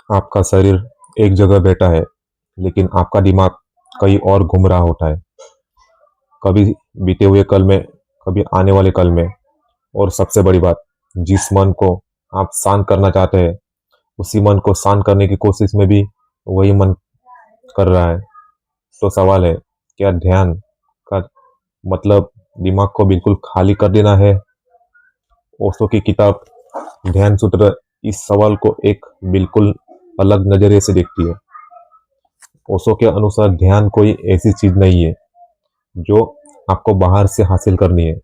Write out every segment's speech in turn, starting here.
आपका शरीर एक जगह बैठा है, लेकिन आपका दिमाग कहीं और घूम रहा होता है। कभी बीते हुए कल में, कभी आने वाले कल में। और सबसे बड़ी बात, जिस मन को आप शांत करना चाहते हैं, उसी मन को शांत करने की कोशिश में भी वही मन कर रहा है। तो सवाल है, क्या ध्यान का मतलब दिमाग को बिल्कुल खाली कर देना है? ओशो की किताब ध्यान सूत्र इस सवाल को एक बिल्कुल अलग नजरिए से देखती है। ओशो के अनुसार ध्यान कोई ऐसी चीज नहीं है जो आपको बाहर से हासिल करनी है।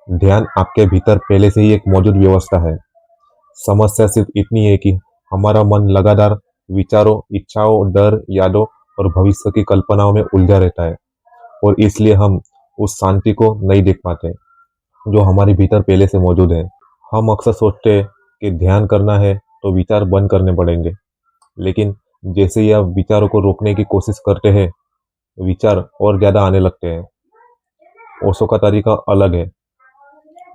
ध्यान आपके भीतर पहले से ही एक मौजूद व्यवस्था है। समस्या सिर्फ इतनी है कि हमारा मन लगातार विचारों, इच्छाओं, डर, यादों और भविष्य की कल्पनाओं में उलझा रहता है, और इसलिए हम उस शांति को नहीं देख पाते जो हमारे भीतर पहले से मौजूद है। हम अक्सर सोचते हैं कि ध्यान करना है तो विचार बंद करने पड़ेंगे, लेकिन जैसे ही आप विचारों को रोकने की कोशिश करते हैं, विचार और ज्यादा आने लगते हैं। ओशो का तरीका अलग है।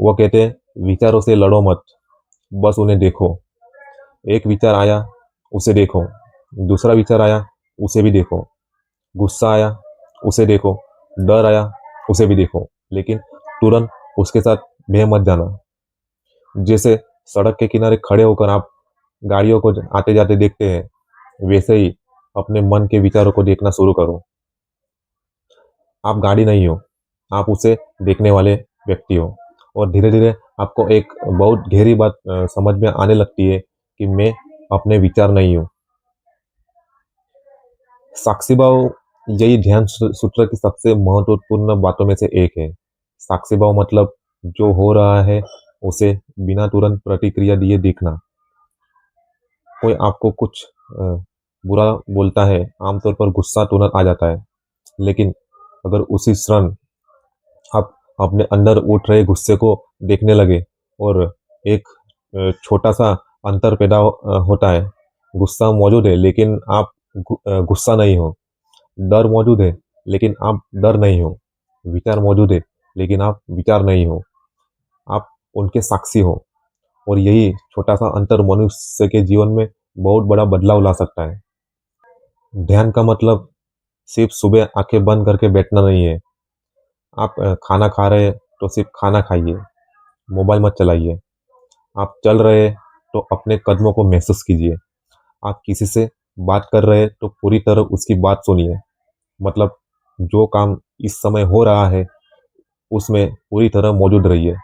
वो कहते हैं, विचारों से लड़ो मत, बस उन्हें देखो। एक विचार आया, उसे देखो। दूसरा विचार आया, उसे भी देखो। गुस्सा आया, उसे देखो। डर आया, उसे भी देखो, लेकिन तुरंत उसके साथ बह मत जाना। जैसे सड़क के किनारे खड़े होकर आप गाड़ियों को आते जाते देखते हैं, वैसे ही अपने मन के विचारों को देखना शुरू करो। आप गाड़ी नहीं हो, आप उसे देखने वाले व्यक्ति हो। और धीरे धीरे आपको एक बहुत गहरी बात समझ में आने लगती है कि मैं अपने विचार नहीं हूँ। साक्षी भाव यही ध्यान सूत्र की सबसे महत्वपूर्ण बातों में से एक है। साक्षी भाव मतलब जो हो रहा है उसे बिना तुरंत प्रतिक्रिया दिए देखना। कोई आपको कुछ बुरा बोलता है, आमतौर पर गुस्सा तुरंत आ जाता है, लेकिन अगर उसी क्षण आप अपने अंदर उठ रहे गुस्से को देखने लगे, और एक छोटा सा अंतर पैदा होता है। गुस्सा मौजूद है, लेकिन आप गुस्सा नहीं हो। डर मौजूद है, लेकिन आप डर नहीं हो। विचार मौजूद है, लेकिन आप विचार नहीं हो। आप उनके साक्षी हो। और यही छोटा सा अंतर मनुष्य के जीवन में बहुत बड़ा बदलाव ला सकता है। ध्यान का मतलब सिर्फ सुबह आंखें बंद करके बैठना नहीं है। आप खाना खा रहे हैं तो सिर्फ खाना खाइए, मोबाइल मत चलाइए। आप चल रहे हैं तो अपने कदमों को महसूस कीजिए। आप किसी से बात कर रहे हैं तो पूरी तरह उसकी बात सुनिए। मतलब जो काम इस समय हो रहा है उसमें पूरी तरह मौजूद रहिए,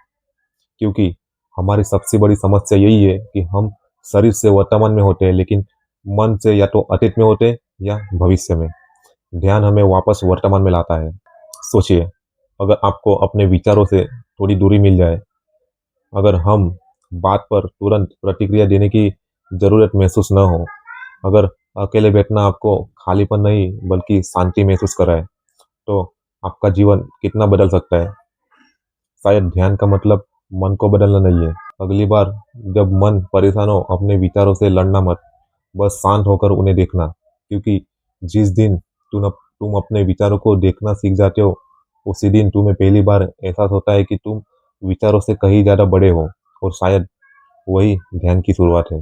क्योंकि हमारी सबसे बड़ी समस्या यही है कि हम शरीर से वर्तमान में होते हैं, लेकिन मन से या तो अतीत में होते हैं या भविष्य में। ध्यान हमें वापस वर्तमान में लाता है। सोचिए, अगर आपको अपने विचारों से थोड़ी दूरी मिल जाए, अगर हम बात पर तुरंत प्रतिक्रिया देने की जरूरत महसूस न हो, अगर अकेले बैठना आपको खालीपन नहीं बल्कि शांति महसूस कराए, तो आपका जीवन कितना बदल सकता है। शायद ध्यान का मतलब मन को बदलना नहीं है। अगली बार जब मन परेशान हो, अपने विचारों से लड़ना मत, बस शांत होकर उन्हें देखना। क्योंकि जिस दिन तुम अपने विचारों को देखना सीख जाते हो, उसी दिन तुम्हें पहली बार एहसास होता है कि तुम विचारों से कहीं ज्यादा बड़े हो। और शायद वही ध्यान की शुरुआत है।